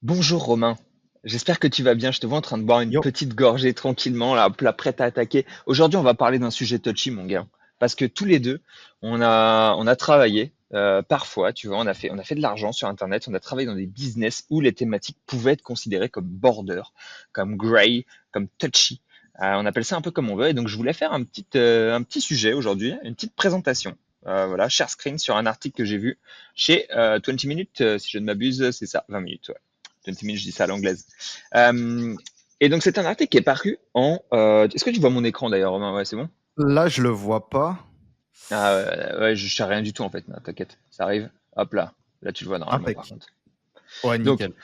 Bonjour Romain, j'espère que tu vas bien. Je te vois en train de boire une Yo. petite gorgée tranquillement, là, prête à attaquer. Aujourd'hui, on va parler d'un sujet touchy, mon gars, parce que tous les deux, on a travaillé parfois, tu vois, on a fait de l'argent sur Internet, on a travaillé dans des business où les thématiques pouvaient être considérées comme border, comme gray, comme touchy. On appelle ça un peu comme on veut, et donc je voulais faire un petit sujet aujourd'hui, une petite présentation. Voilà, share screen sur un article que j'ai vu chez 20 minutes, si je ne m'abuse, c'est ça, 20 minutes. Ouais. 20 minutes, je dis ça à l'anglaise. Euh, et donc, c'est un article qui est paru en. Est-ce que tu vois mon écran d'ailleurs, Romain? Ouais, c'est bon. Là, je le vois pas. Ah, ouais, je sais rien du tout en fait. Non, t'inquiète, ça arrive. Hop là. Là, tu le vois normalement par Impec. contre. Ouais, Donc, nickel.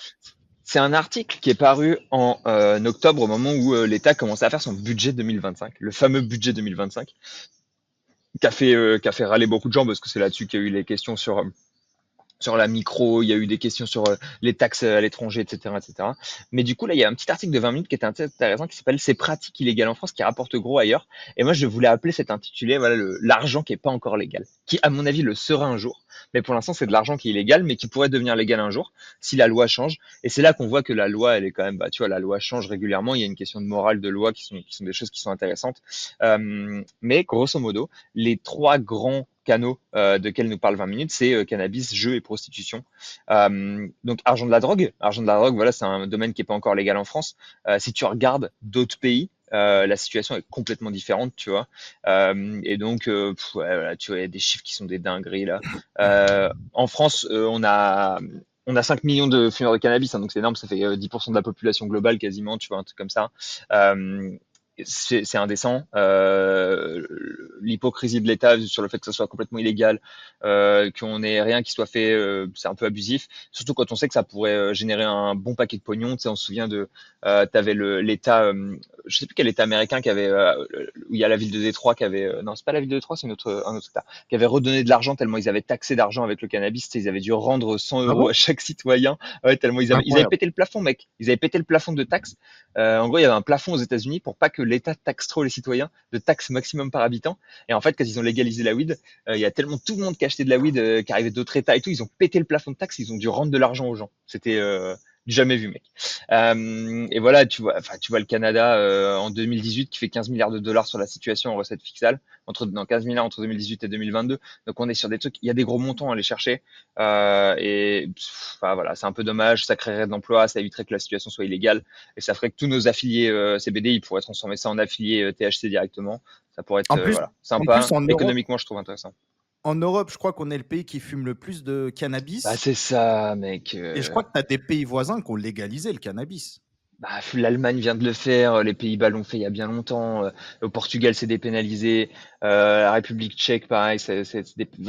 c'est un article qui est paru en octobre, au moment où l'État commençait à faire son budget 2025, le fameux budget 2025, qui a fait râler beaucoup de gens parce que c'est là-dessus qu'il y a eu les questions sur la micro, il y a eu des questions sur les taxes à l'étranger, etc., etc. Mais du coup, là, il y a un petit article de 20 minutes qui est intéressant qui s'appelle Ces pratiques illégales en France qui rapportent gros ailleurs. Et moi, je voulais appeler cet intitulé, voilà, l'argent qui est pas encore légal, qui, à mon avis, le sera un jour. Mais pour l'instant, c'est de l'argent qui est illégal, mais qui pourrait devenir légal un jour si la loi change. Et c'est là qu'on voit que la loi, elle est quand même, bah, tu vois, la loi change régulièrement. Il y a une question de morale de loi qui sont des choses qui sont intéressantes. Mais grosso modo, les trois grands canaux de quels nous parle 20 minutes, c'est cannabis, jeux et prostitution. Donc argent de la drogue, voilà, c'est un domaine qui est pas encore légal en France. Si tu regardes d'autres pays, la situation est complètement différente, tu vois. Et donc, ouais, voilà, tu vois, il y a des chiffres qui sont des dingueries là. En France, on a 5 millions de fumeurs de cannabis, hein, donc c'est énorme, ça fait 10% de la population globale quasiment, tu vois, un truc comme ça. Euh, c'est indécent. L'hypocrisie de l'État sur le fait que ça soit complètement illégal, qu'on ait rien qui soit fait, c'est un peu abusif. Surtout quand on sait que ça pourrait générer un bon paquet de pognon. Tu sais, on se souvient de, t'avais l'État, je sais plus quel État américain qui avait, où il y a la ville de Détroit qui avait, non, c'est pas la ville de Détroit, c'est un autre État, qui avait redonné de l'argent tellement ils avaient taxé d'argent avec le cannabis. Tu sais, ils avaient dû rendre 100 Ah euros à bon? chaque citoyen. Ouais, tellement ils avaient Incroyable. pété le plafond, mec. Ils avaient pété le plafond de taxes. En gros, il y avait un plafond aux États-Unis pour pas que l'État taxe trop les citoyens, de taxes maximum par habitant. Et en fait, quand ils ont légalisé la weed, il y a tellement tout le monde qui achetait de la weed, qui arrivait d'autres États et tout, ils ont pété le plafond de taxes, ils ont dû rendre de l'argent aux gens. C'était du jamais vu, mec. Et voilà, tu vois le Canada en 2018 qui fait 15 milliards de dollars sur la situation en recettes fiscales, non, 15 milliards entre 2018 et 2022. Donc on est sur des trucs, il y a des gros montants à aller chercher. Enfin, voilà, c'est un peu dommage, ça créerait de l'emploi, ça éviterait que la situation soit illégale et ça ferait que tous nos affiliés CBD, ils pourraient transformer ça en affiliés THC directement. Ça pourrait être En plus, voilà, en plus sympa. en Europe, Économiquement, je trouve intéressant. en Europe, je crois qu'on est le pays qui fume le plus de Bah, cannabis. c'est ça, mec. Et je crois que tu as des pays voisins qui ont légalisé le cannabis. Bah, l'Allemagne vient de le faire, les Pays-Bas l'ont fait il y a bien longtemps, au Portugal c'est dépénalisé, la République tchèque pareil, enfin,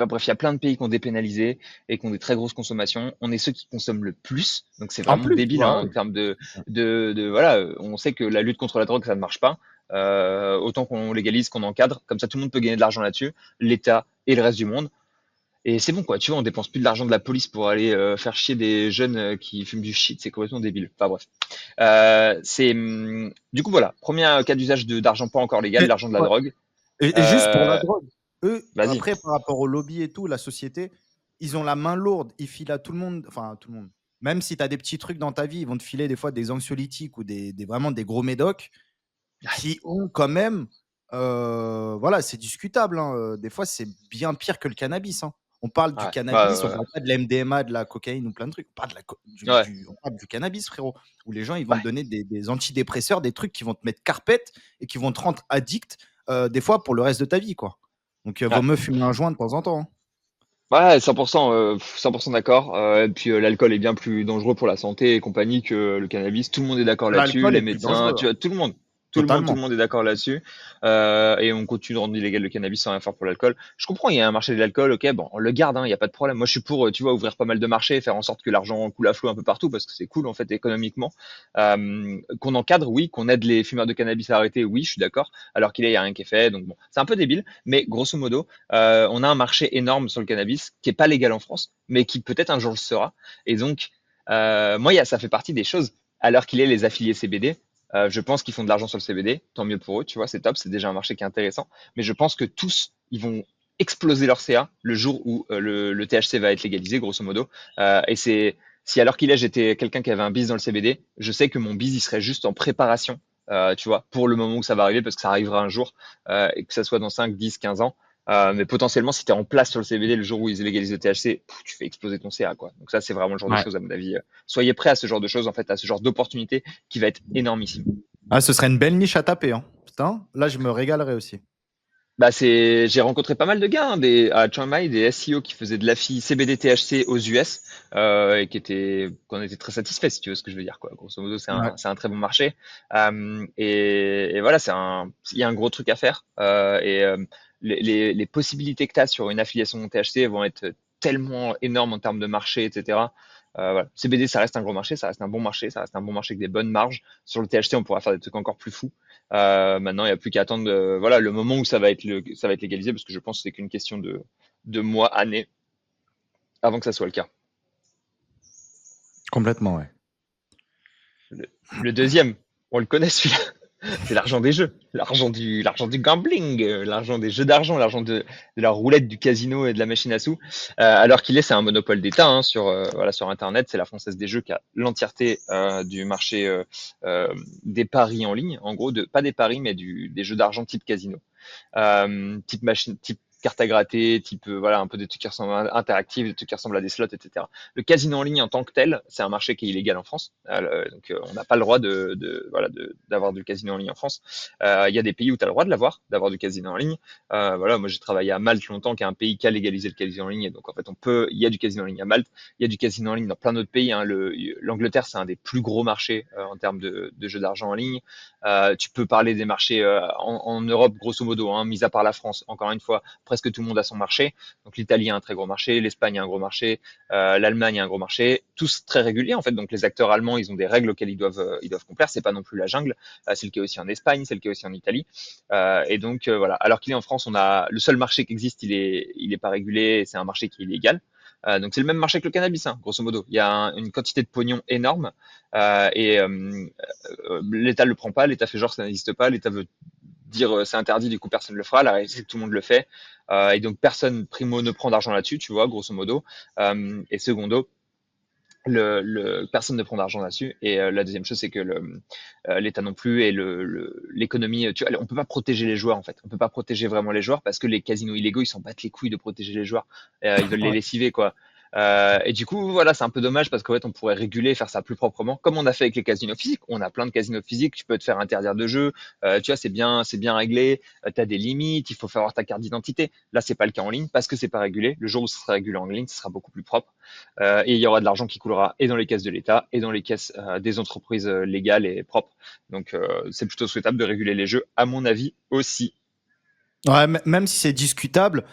bref, il y a plein de pays qui ont dépénalisé et qui ont des très grosses consommations. On est ceux qui consomment le plus, donc c'est En vraiment plus, débile hein, bah en ouais. termes voilà, on sait que la lutte contre la drogue ça ne marche pas. Autant qu'on légalise, qu'on encadre, comme ça tout le monde peut gagner de l'argent là-dessus, l'État et le reste du monde. Et c'est bon, quoi. Tu vois, on dépense plus de l'argent de la police pour aller faire chier des jeunes qui fument du shit. C'est complètement débile. Enfin bref. Du coup, voilà. Premier cas d'usage d'argent pas encore légal, Et, l'argent de la ouais. drogue. Et juste pour la Euh, drogue, eux, Vas-y. après, par rapport au lobby et tout, la société, ils ont la main lourde. Ils filent à tout le monde, enfin à tout le monde. Même si tu as des petits trucs dans ta vie, ils vont te filer des fois des anxiolytiques ou vraiment des gros médocs Ouais, qui ont quand même, voilà, c'est discutable, hein, des fois, c'est bien pire que le cannabis, hein. On parle du ouais, cannabis, on ouais, parle pas de la MDMA, de la cocaïne ou plein de trucs. On parle de la co ouais, on parle du cannabis, frérot, où les gens, ils vont te ouais. donner des antidépresseurs, des trucs qui vont te mettre carpette et qui vont te rendre addict, des fois pour le reste de ta vie, quoi. Donc, vaut Ouais, mieux fumer un joint de temps en temps, hein. ouais 100%, 100% d'accord. Et puis l'alcool est bien plus dangereux pour la santé et compagnie que le cannabis. Tout le monde est d'accord là-dessus. L'alcool Les est plus médecins, dangereux, tu hein, vois, tout le monde. Tout le totalement. monde est d'accord là-dessus. Et on continue de rendre illégal le cannabis sans rien faire pour l'alcool. Je comprends, il y a un marché de l'alcool, ok, bon, on le garde, hein, il n'y a pas de problème. Moi, je suis pour, tu vois, ouvrir pas mal de marchés et faire en sorte que l'argent coule à flot un peu partout parce que c'est cool, en fait, économiquement. Qu'on encadre, oui, qu'on aide les fumeurs de cannabis à arrêter, oui, je suis d'accord, alors qu'il y a rien qui est fait. Donc bon, c'est un peu débile, mais grosso modo, on a un marché énorme sur le cannabis qui est pas légal en France, mais qui peut-être un jour le sera. Et donc, moi, ça fait partie des choses, alors qu'il est les affiliés CBD. Je pense qu'ils font de l'argent sur le CBD, tant mieux pour eux, tu vois, c'est top, c'est déjà un marché qui est intéressant. Mais je pense que tous, ils vont exploser leur CA le jour où le THC va être légalisé, grosso modo. Et si à l'heure qu'il est, j'étais quelqu'un qui avait un biz dans le CBD, je sais que mon biz, il serait juste en préparation, tu vois, pour le moment où ça va arriver, parce que ça arrivera un jour, et que ça soit dans 5, 10, 15 ans. Mais potentiellement, si tu es en place sur le CBD le jour où ils légalisent le THC, tu fais exploser ton CA, quoi. Donc ça, c'est vraiment le genre de Ouais. choses, à mon avis. Soyez prêts à ce genre de choses, en fait, à ce genre d'opportunité qui va être énormissime. Ah, ce serait une belle niche à taper, hein. Putain, là, je me régalerais aussi. Bah j'ai rencontré pas mal de gars, hein, à Chiang Mai, des SEO qui faisaient de l'AFI CBD THC aux US, et qu'on était très satisfaits, si tu veux ce que je veux dire, quoi. Grosso modo, Ouais. c'est un très bon marché. Et voilà, il y a un gros truc à faire. Les possibilités que tu as sur une affiliation THC vont être tellement énormes en termes de marché, etc. Voilà. CBD, ça reste un gros marché, ça reste un bon marché, ça reste un bon marché avec des bonnes marges. Sur le THC, on pourra faire des trucs encore plus fous. Maintenant, il n'y a plus qu'à attendre voilà, le moment où ça va être légalisé, parce que je pense que c'est qu'une question de mois, années, avant que ça soit le cas. Complètement, ouais. Le deuxième, on le connaît celui-là, c'est l'argent des jeux, l'argent du gambling, l'argent des jeux d'argent, l'argent de la roulette du casino et de la machine à sous. Alors qu'il est, c'est un monopole d'État, hein, voilà, sur Internet. C'est la Française des Jeux qui a l'entièreté du marché des paris en ligne. En gros, pas des paris, mais des jeux d'argent type casino, type machine, type carte à gratter, type voilà, un peu des trucs qui ressemblent interactifs, des trucs qui ressemblent à des slots, etc. Le casino en ligne en tant que tel, c'est un marché qui est illégal en France. Donc on n'a pas le droit voilà, d'avoir du casino en ligne en France. Il y a des pays où tu as le droit de l'avoir, d'avoir du casino en ligne. Voilà, moi j'ai travaillé à Malte longtemps, qui est un pays qui a légalisé le casino en ligne. Et donc en fait, il y a du casino en ligne à Malte, il y a du casino en ligne dans plein d'autres pays, hein. L'Angleterre, c'est un des plus gros marchés en termes de jeux d'argent en ligne. Tu peux parler des marchés en Europe, grosso modo, hein, mis à part la France. Encore une fois, presque tout le monde a son marché. Donc l'Italie a un très gros marché, l'Espagne a un gros marché, l'Allemagne a un gros marché, tous très réguliers en fait. Donc les acteurs allemands, ils ont des règles auxquelles ils doivent complaire. C'est pas non plus la jungle. C'est le cas aussi en Espagne, c'est le cas aussi en Italie. Et donc voilà. Alors qu'il est en France, on a le seul marché qui existe, il est pas régulé. C'est un marché qui est illégal. Donc c'est le même marché que le cannabis, hein, grosso modo. Il y a une quantité de pognon énorme, et l'État le prend pas, l'État fait genre ça n'existe pas, l'État veut dire c'est interdit, du coup personne le fera. La réalité c'est que tout le monde le fait, et donc personne primo ne prend d'argent là-dessus, tu vois, grosso modo. Et secondo, personne ne prend d'argent là-dessus. Et la deuxième chose, c'est que l'État non plus et l'économie. On peut pas protéger les joueurs en fait. On peut pas protéger vraiment les joueurs parce que les casinos illégaux, ils s'en battent les couilles de protéger les joueurs. Ils veulent les Ouais. lessiver, quoi. Et du coup, voilà, c'est un peu dommage parce qu'en fait, on pourrait réguler, faire ça plus proprement, comme on a fait avec les casinos physiques. On a plein de casinos physiques. Tu peux te faire interdire de jeu. Tu vois, c'est bien réglé. Tu as des limites. Il faut faire avoir ta carte d'identité. Là, c'est pas le cas en ligne parce que c'est pas régulé. Le jour où ce sera régulé en ligne, ce sera beaucoup plus propre. Et il y aura de l'argent qui coulera et dans les caisses de l'État et dans les caisses des entreprises légales et propres. Donc c'est plutôt souhaitable de réguler les jeux, à mon avis aussi. Ouais, même si c'est discutable,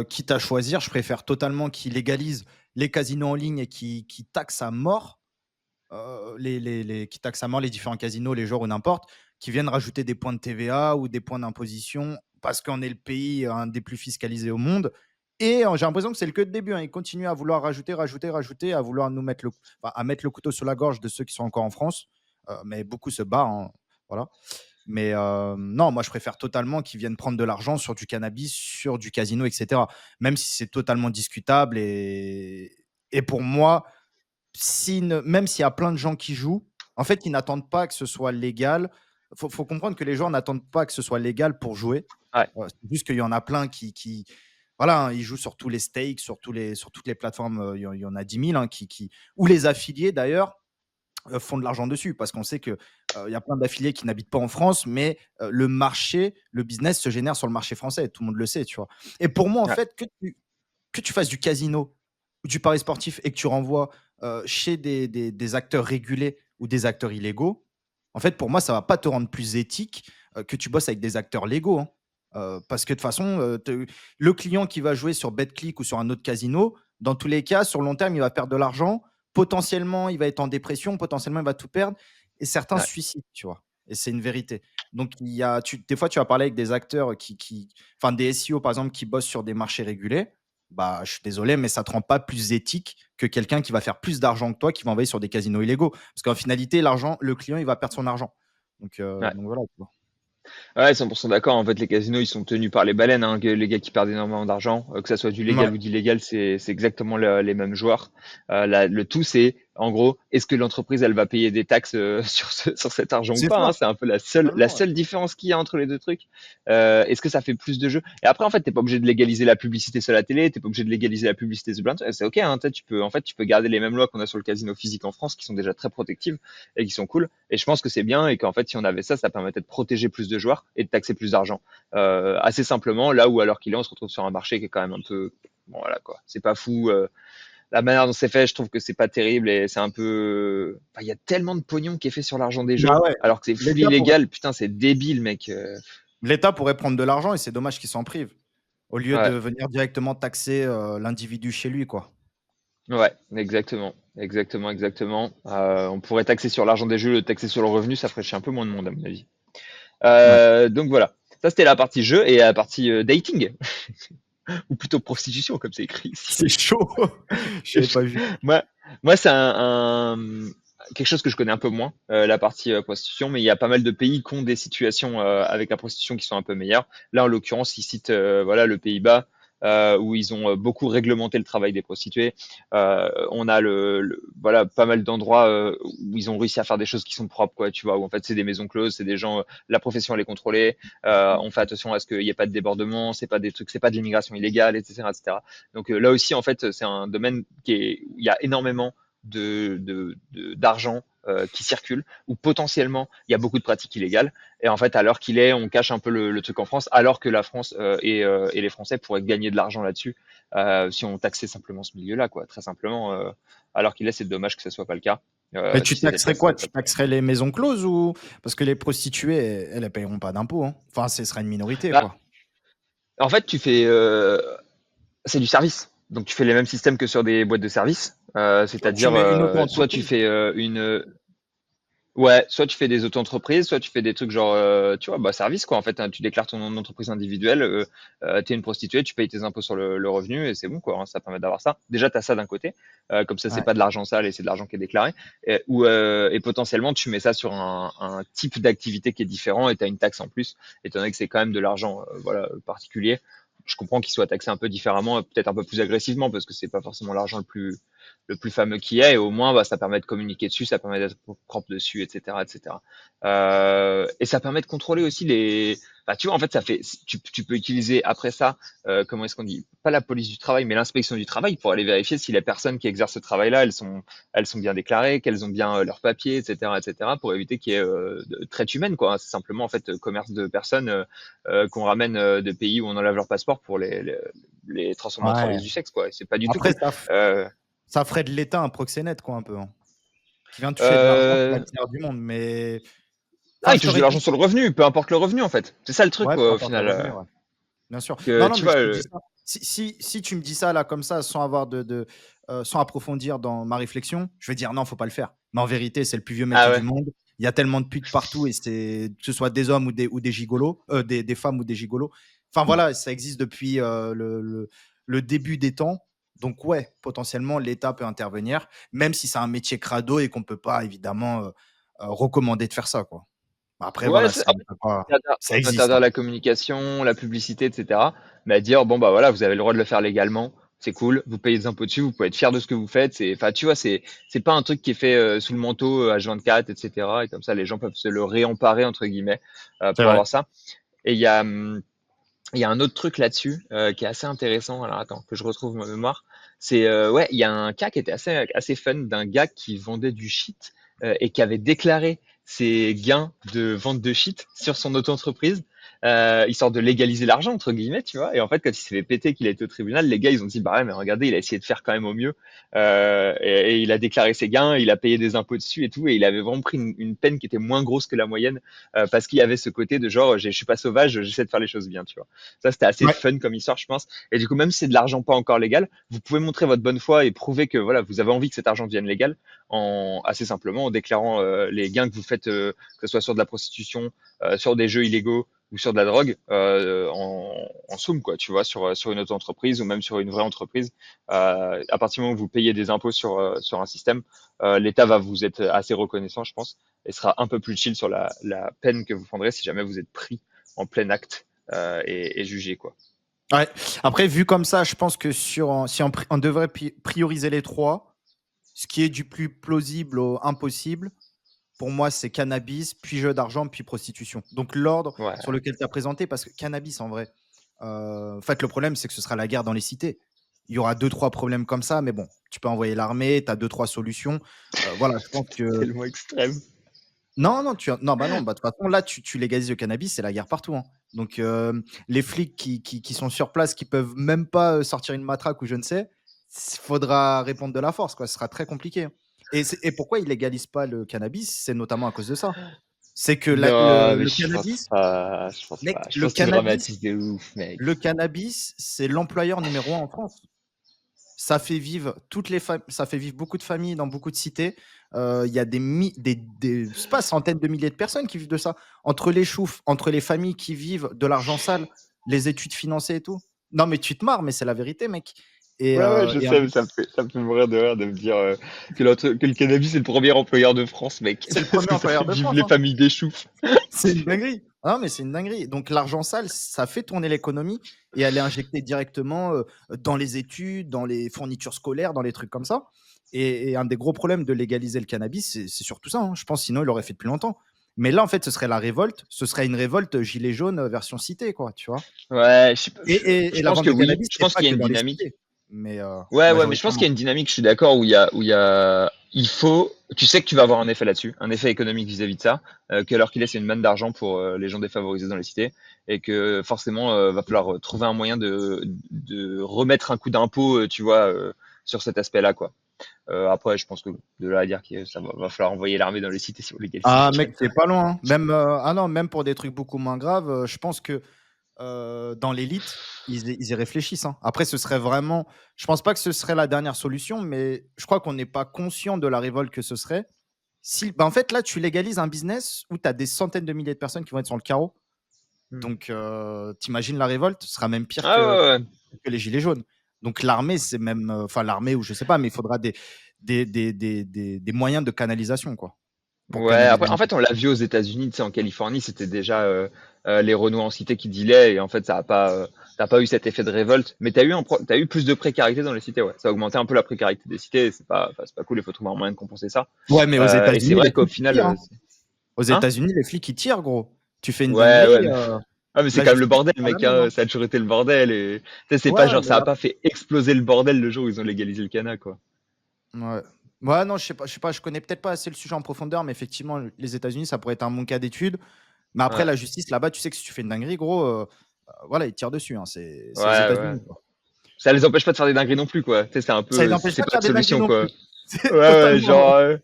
quitte à choisir, je préfère totalement qu'ils légalisent les casinos en ligne et qui taxent à mort, qui taxent à mort les différents casinos, les joueurs ou n'importe, qui viennent rajouter des points de TVA ou des points d'imposition parce qu'on est le pays un des plus fiscalisés au monde. Et j'ai l'impression que c'est le que de début, hein. Ils continuent à vouloir rajouter, rajouter, rajouter, à vouloir nous mettre à mettre le couteau sur la gorge de ceux qui sont encore en France. Mais beaucoup se battent, hein, voilà. Mais non, moi je préfère totalement qu'ils viennent prendre de l'argent sur du cannabis, sur du casino, etc. Même si c'est totalement discutable. Et pour moi, même s'il y a plein de gens qui jouent, en fait, ils n'attendent pas que ce soit légal. Faut comprendre que les gens n'attendent pas que ce soit légal pour jouer. Ouais, C'est juste qu'il y en a plein voilà, hein, ils jouent sur tous les stakes, sur toutes les plateformes. Il y en a 10 000, hein, ou les affiliés d'ailleurs font de l'argent dessus parce qu'on sait que il y a plein d'affiliés qui n'habitent pas en France, mais le marché, le business se génère sur le marché français. Tout le monde le sait, tu vois. Et pour moi, en ouais, fait, que tu fasses du casino ou du pari sportif et que tu renvoies chez des acteurs régulés ou des acteurs illégaux, en fait, pour moi, ça va pas te rendre plus éthique que tu bosses avec des acteurs légaux, hein. Parce que de toute façon, le client qui va jouer sur BetClick ou sur un autre casino, dans tous les cas, sur le long terme, il va perdre de l'argent. Potentiellement, il va être en dépression. Potentiellement, il va tout perdre. Et certains se ouais. suicident, tu vois. Et c'est une vérité. Donc, des fois, tu vas parler avec des acteurs enfin, des SEO, par exemple, qui bossent sur des marchés régulés. Bah, je suis désolé, mais ça te rend pas plus éthique que quelqu'un qui va faire plus d'argent que toi, qui va envoyer sur des casinos illégaux. Parce qu'en finalité, le client, il va perdre son argent. Donc Ouais. voilà, tu vois. Ouais, 100% d'accord. En fait, les casinos, ils sont tenus par les baleines, hein, les gars qui perdent énormément d'argent, que ça soit du légal Ouais. ou d'illégal, c'est exactement les mêmes joueurs. Le tout, c'est, en gros, est-ce que l'entreprise, elle va payer des taxes sur cet argent ou C'est pas, hein. ça, C'est un peu la totalement, ouais. seule différence qu'il y a entre les deux trucs. Est-ce que ça fait plus de jeux? Et après, en fait, t'es pas obligé de légaliser la publicité sur la télé, t'es pas obligé de légaliser la publicité sur Internet. C'est ok, hein, en fait, tu peux garder les mêmes lois qu'on a sur le casino physique en France, qui sont déjà très protectives et qui sont cool. Et je pense que c'est bien et qu'en fait, si on avait ça, ça permettait de protéger plus de joueurs et de taxer plus d'argent. Assez simplement, là où alors qu'il est, on se retrouve sur un marché qui est quand même un peu, bon voilà quoi, c'est pas fou. La manière dont c'est fait, je trouve que c'est pas terrible et c'est un peu, enfin, il y a tellement de pognon qui est fait sur l'argent des jeux, Bah ouais, alors que c'est full l'État pourrait, illégal. Putain, c'est débile, mec. l'État pourrait prendre de l'argent et c'est dommage qu'il s'en prive, au lieu de Ouais, venir directement taxer l'individu chez lui, quoi. ouais, exactement, exactement, exactement. On pourrait taxer sur l'argent des jeux, le taxer sur le revenu, ça ferait chier un peu moins de monde à mon avis. Ouais. Donc voilà, ça c'était la partie jeu et la partie dating, ou plutôt prostitution comme c'est écrit ici. C'est chaud. Je n'avais pas vu. Moi, moi c'est quelque chose que je connais un peu moins, la partie prostitution, mais il y a pas mal de pays qui ont des situations avec la prostitution qui sont un peu meilleures. Là, en l'occurrence, ils citent voilà, le Pays-Bas, où ils ont beaucoup réglementé le travail des prostituées. On a voilà, pas mal d'endroits où ils ont réussi à faire des choses qui sont propres, quoi, tu vois, où en fait c'est des maisons closes, c'est des gens, la profession elle est contrôlée, on fait attention à ce qu'il n'y ait pas de débordement, c'est pas des trucs, c'est pas de l'immigration illégale, etc., etc. Donc là aussi, en fait, c'est un domaine où il y a énormément d'argent qui circule, où potentiellement il y a beaucoup de pratiques illégales. Et en fait, à l'heure qu'il est, on cache un peu le truc en France, alors que la France et les Français pourraient gagner de l'argent là-dessus si on taxait simplement ce milieu-là, quoi, très simplement. Alors qu'il est, c'est dommage que ce soit pas le cas. Mais Si tu c'était le cas, taxerais ça quoi? serait Tu top. taxerais les maisons closes ou parce que les prostituées, elles, elles paieront pas d'impôts, hein. Enfin, ce serait une minorité, Bah, quoi. en fait, c'est du service. Donc tu fais les mêmes systèmes que sur des boîtes de service, Soit tu c'est-à-dire mets une soit tu auto-entreprise. fais ouais, soit tu fais des auto-entreprises, soit tu fais des trucs genre, tu vois, bah, service quoi. En fait, hein, tu déclares ton entreprise individuelle, t'es une prostituée, tu payes tes impôts sur le revenu et c'est bon quoi, hein, ça permet d'avoir ça. Déjà, tu as ça d'un côté, comme ça, c'est Ouais. pas de l'argent sale et c'est de l'argent qui est déclaré. Et potentiellement, tu mets ça sur un type d'activité qui est différent et tu as une taxe en plus, étant donné que c'est quand même de l'argent voilà, particulier. Je comprends qu'il soit taxé un peu différemment, peut-être un peu plus agressivement, parce que c'est pas forcément l'argent le plus fameux qui est, et au moins bah, ça permet de communiquer dessus, ça permet d'être propre dessus, etc., etc. Et ça permet de contrôler aussi les. Bah, tu vois, en fait, tu peux utiliser après ça, comment est-ce qu'on dit, pas la police du travail, mais l'inspection du travail pour aller vérifier si les personnes qui exercent ce travail-là, elles sont bien déclarées, qu'elles ont bien leurs papiers, etc., etc., pour éviter qu'il y ait de traite humaine, quoi. C'est simplement en fait commerce de personnes qu'on ramène de pays où on enlève leur passeport pour les transformer en Ouais. travailleuses du sexe, quoi. Et c'est pas du tout Après, cool. Euh, ça ferait de l'État un proxénète, quoi, un peu, hein, qui vient toucher de l'argent sur la Euh... misère du monde. Mais, Ah, enfin, il je touche de t'aurais dit, l'argent sur le revenu, peu importe le revenu en fait. C'est ça le truc ouais, peu quoi, au importe le final. revenu, ouais. Bien sûr. Que Non, non, tu mais je vois, te dis ça. Si tu me dis ça là comme ça, sans avoir sans approfondir dans ma réflexion, je vais dire non, faut pas le faire. Mais en vérité, c'est le plus vieux ah métier du ouais, monde. Il y a tellement de putes partout et c'est que ce soit des hommes ou des gigolos, des femmes ou des gigolos. Enfin voilà, ça existe depuis le début des temps. Donc ouais, potentiellement l'État peut intervenir, même si c'est un métier crado et qu'on peut pas évidemment recommander de faire ça quoi. Après ouais, voilà, en fait, ça existe, interdire hein. la communication, la publicité, etc. Mais à dire bon bah voilà, vous avez le droit de le faire légalement, c'est cool, vous payez des impôts dessus, vous pouvez être fier de ce que vous faites. Enfin tu vois, c'est pas un truc qui est fait sous le manteau H24, etc. Et comme ça, les gens peuvent se le réemparer entre guillemets C'est pour vrai. avoir ça. Et il y a un autre truc là-dessus qui est assez intéressant. Alors attends, que je retrouve ma mémoire. C'est ouais, il y a un cas qui était assez fun d'un gars qui vendait du shit et qui avait déclaré ses gains de vente de shit sur son auto-entreprise, histoire de légaliser l'argent entre guillemets, tu vois. Et en fait, quand il s'est fait péter qu'il a été au tribunal, les gars ils ont dit bah ouais, mais regardez, il a essayé de faire quand même au mieux et il a déclaré ses gains, il a payé des impôts dessus et tout, et il avait vraiment pris une peine qui était moins grosse que la moyenne parce qu'il y avait ce côté de genre je suis pas sauvage, j'essaie de faire les choses bien, tu vois. Ça c'était assez Ouais. fun comme histoire, je pense. Et du coup, même si c'est de l'argent pas encore légal, vous pouvez montrer votre bonne foi et prouver que voilà, vous avez envie que cet argent devienne légal assez simplement en déclarant les gains que vous faites, que ce soit sur de la prostitution, sur des jeux illégaux. ou sur de la drogue en somme, quoi, tu vois, sur une auto-entreprise ou même sur une vraie entreprise. À partir du moment où vous payez des impôts sur un système, l'État va vous être assez reconnaissant, je pense, et sera un peu plus chill sur la peine que vous prendrez si jamais vous êtes pris en plein acte et jugé, quoi. Ouais. Après, vu comme ça, je pense que si on devrait prioriser les trois, ce qui est du plus plausible au impossible, pour moi, c'est cannabis, puis jeu d'argent, puis prostitution. Donc l'ordre sur Ouais. lequel tu as présenté, parce que cannabis, en vrai, en fait, le problème, c'est que ce sera la guerre dans les cités. Il y aura deux, trois problèmes comme ça, mais bon, tu peux envoyer l'armée, tu as deux, trois solutions. Voilà, je pense que Tellement extrême. non, non, non, bah, non, bah, de toute façon, là, tu légalises le cannabis, c'est la guerre partout, hein. Donc, les flics qui sont sur place, qui peuvent même pas, sortir une matraque ou je ne sais, faudra répondre de la force, quoi. Ce sera très compliqué, hein. Et pourquoi ils légalisent pas le cannabis? C'est notamment à cause de ça. C'est que la Non, mais le je pense cannabis pas. Je pense mec, pas. Je pense qu'ils dramatisent de ouf, mec. le cannabis, c'est l'employeur numéro un en France. Ça fait vivre beaucoup de familles dans beaucoup de cités. Il y a des c'est pas centaines de milliers de personnes qui vivent de ça. Entre les choufs, entre les familles qui vivent de l'argent sale, les études financées et tout. Non, mais tu te marres, mais c'est la vérité, mec. Ouais, ouais, je Et un sais, mais ça me fait mourir de rire de me dire que le cannabis est le premier employeur de France, mec. c'est le Parce premier que ça employeur fait de vivre France, les hein. familles des choux. C'est une dinguerie. Ah non, mais c'est une dinguerie. Donc l'argent sale, ça fait tourner l'économie et elle est injectée directement, dans les études, dans les fournitures scolaires, dans les trucs comme ça. Et un des gros problèmes de légaliser le cannabis, c'est surtout ça, hein. Je pense sinon il l'aurait fait depuis longtemps. Mais là, en fait, ce serait la révolte. Ce serait une révolte gilet jaune, version cité, quoi, tu vois? Ouais, Et je la pense vente que de oui. cannabis, Je c'est pense pas qu'il y a que une dans les dynamique. cités, mais Ouais, ouais, mais je pense qu'il y majoritairement. a une dynamique, je suis d'accord, il faut, tu sais que tu vas avoir un effet là-dessus, un effet économique vis-à-vis de ça, que l'heure qu'il est, c'est une manne d'argent pour les gens défavorisés dans les cités, et que forcément, va falloir trouver un moyen de remettre un coup d'impôt, tu vois, sur cet aspect-là, quoi. Après, je pense que de là à dire que va falloir envoyer l'armée dans les cités si on légalise Ah le mec, c'est cannabis. pas loin, hein. Même, ah non, même pour des trucs beaucoup moins graves, je pense que dans l'élite, ils y réfléchissent, hein. Après, ce serait vraiment je pense pas que ce serait la dernière solution, mais je crois qu'on n'est pas conscient de la révolte que ce serait. Si bah, en fait, là, tu légalises un business où tu as des centaines de milliers de personnes qui vont être sur le carreau. Hmm. Donc, tu la révolte, ce sera même pire Ah ouais, ouais. que les gilets jaunes. Donc l'armée, c'est même, enfin l'armée ou je sais pas, mais il faudra des moyens de canalisation, quoi, pour Ouais, canaliser après, un en peu. fait, on l'a vu aux États-Unis, tu sais, en Californie, c'était déjà les Renault en cité qui dealaient, et en fait, t'as pas eu cet effet de révolte, mais t'as eu plus de précarité dans les cités, ouais. Ça a augmenté un peu la précarité des cités, enfin, c'est pas cool, il faut trouver un moyen de compenser ça. Ouais, mais aux Et c'est États-Unis, les vrai qu'au flics, ils final, tirent, hein. Aux hein? États-Unis, les flics, ils tirent, gros. Tu fais une Ouais, dinguerie, ouais, ah, mais c'est la quand même le justice, bordel, c'est pas la mec, même, hein. hein. Ça a toujours été le bordel, et tu sais, c'est pas Ouais, genre, mais ça a pas fait exploser le bordel le jour où ils ont légalisé le canna, quoi. ouais. Ouais, non, je sais pas, je connais peut-être pas assez le sujet en profondeur, mais effectivement, les États-Unis, ça pourrait être un bon cas d'étude. Mais après, Ouais, la justice, là-bas, tu sais que si tu fais une dinguerie, gros, voilà, ils tirent dessus, hein. C'est les ouais, ouais. États-Unis, quoi. Ça les empêche pas de faire des dingueries non plus, quoi. Tu sais, c'est un Ça les peu, empêche c'est pas de pas faire de des dingueries solution, non quoi. plus. C'est Ouais, ouais, totalement, genre,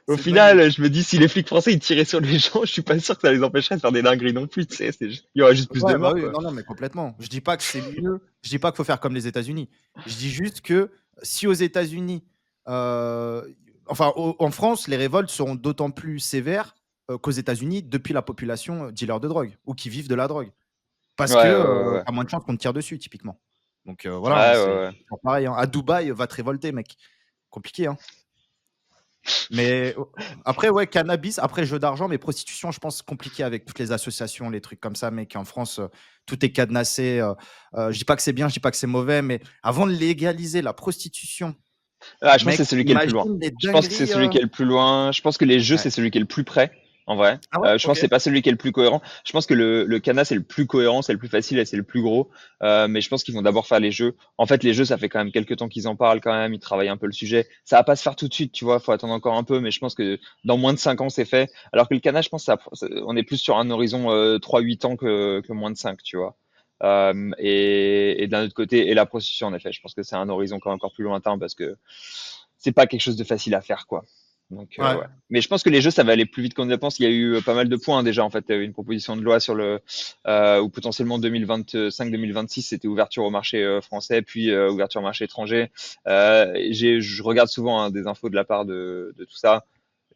au c'est une dinguerie. final, je me dis, si les flics français ils tiraient sur les gens, je suis pas sûr que ça les empêcherait de faire des dingueries non plus, tu sais. Il y aurait juste plus de Ouais, bah morts, oui, quoi. non, non, mais complètement. Je dis pas que c'est mieux, je dis pas qu'il faut faire comme les États-Unis. Je dis juste que si aux États-Unis, enfin en France, les révoltes seront d'autant plus sévères, qu'aux États-Unis depuis la population, dealer de drogue ou qui vivent de la drogue. Ouais, Parce que, ouais, ouais, ouais. tu moins de chances qu'on te tire dessus typiquement. Donc, voilà, hein, Ouais, c'est ouais, ouais. toujours pareil, hein. À Dubaï, va te révolter mec. Compliqué, hein. Mais après, ouais, cannabis, après jeu d'argent, mais prostitution, je pense compliqué avec toutes les associations, les trucs comme ça, mec. En France, tout est cadenassé. Je dis pas que c'est bien, je dis pas que c'est mauvais, mais avant de légaliser la prostitution, Ah, je pense que mec, c'est celui qui est le plus loin. imagine les Je pense que c'est dingueries. celui qui est le plus loin. Je pense que les jeux, Ouais. c'est celui qui est le plus près, en vrai. Ah ouais? Je pense Ok. que c'est pas celui qui est le plus cohérent. Je pense que le Cana, c'est le plus cohérent, c'est le plus facile et c'est le plus gros. Mais je pense qu'ils vont d'abord faire les jeux. En fait, les jeux, ça fait quand même quelques temps qu'ils en parlent quand même. Ils travaillent un peu le sujet. Ça va pas se faire tout de suite, tu vois. Faut attendre encore un peu. Mais je pense que dans moins de 5 ans, c'est fait. Alors que le Cana, je pense, on est plus sur un horizon 3-8 ans que moins de 5, tu vois. Et d'un autre côté, et la prostitution, en effet, je pense que c'est un horizon encore plus lointain parce que c'est pas quelque chose de facile à faire, quoi. Donc, Ouais. ouais. Mais je pense que les jeux, ça va aller plus vite qu'on ne le pense. Il y a eu pas mal de points, hein, déjà. En fait, il y a eu une proposition de loi sur ou potentiellement 2025-2026, c'était ouverture au marché français, puis ouverture au marché étranger. Je regarde souvent, hein, des infos de la part de tout ça.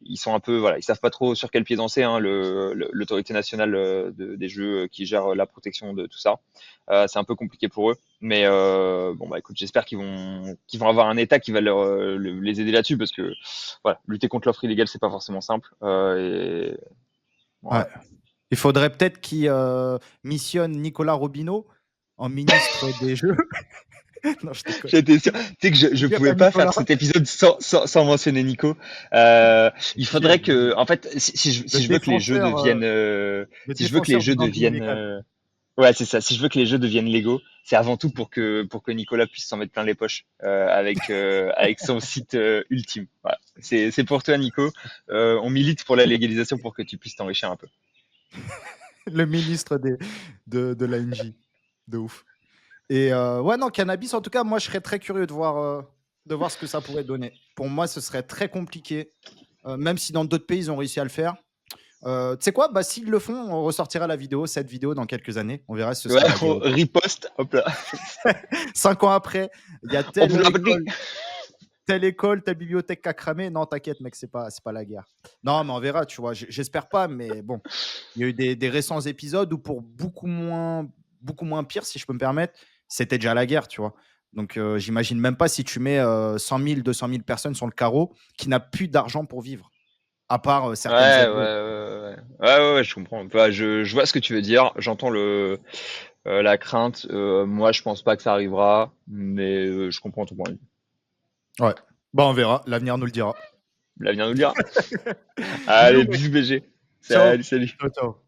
ils sont un peu, voilà, ils savent pas trop sur quel pied danser, hein, l'autorité nationale des jeux qui gère la protection de tout ça. C'est un peu compliqué pour eux, mais bon bah écoute, j'espère qu'ils vont avoir un État qui va les aider là-dessus, parce que voilà, lutter contre l'offre illégale, c'est pas forcément simple. Et Ouais. voilà. Il faudrait peut-être qu'il missionne Nicolas Robineau en ministre des Jeux. Non, je déconne. J'étais sûr. Tu sais que je Dire pouvais à pas Nicolas, faire cet épisode sans mentionner Nico. Il obligé, faudrait que, obligé. en fait, Le si je veux que les jeux défenseur, deviennent, si je veux que les du jeux gambling deviennent, légal. ouais, c'est ça. Si je veux que les jeux deviennent légaux, c'est avant tout pour que Nicolas puisse s'en mettre plein les poches avec son site ultime. Voilà. C'est pour toi, Nico. On milite pour la légalisation pour que tu puisses t'enrichir un peu. Le ministre de l'ANJ. De ouf. Et ouais, non, cannabis, en tout cas, moi, je serais très curieux de voir ce que ça pourrait donner. Pour moi, ce serait très compliqué, même si dans d'autres pays, ils ont réussi à le faire. Tu sais quoi? Bah, s'ils le font, on ressortira cette vidéo dans quelques années. On verra si ce Ouais, sera la guerre on ou pas. riposte. Hop là. 5 ans après, il y a On peut l'appeler. telle école, telle bibliothèque qui a cramé. Non, t'inquiète, mec, c'est pas la guerre. Non, mais on verra, tu vois. J'espère pas, mais bon. Il y a eu des récents épisodes où, pour beaucoup moins pire, si je peux me permettre, c'était déjà la guerre, tu vois. Donc, j'imagine même pas si tu mets 100 000, 200 000 personnes sur le carreau qui n'a plus d'argent pour vivre, à part Ouais, certaines ouais, aides. ouais, ouais. Ouais, ouais, ouais, je comprends. Bah, je vois ce que tu veux dire. J'entends la crainte. Moi, je pense pas que ça arrivera, mais je comprends ton point de vue. Ouais. Bah, on verra. L'avenir nous le dira. L'avenir nous le dira. Bisous, Allez, mec. bisous BG. Ciao. Salut, salut. Ciao, ciao.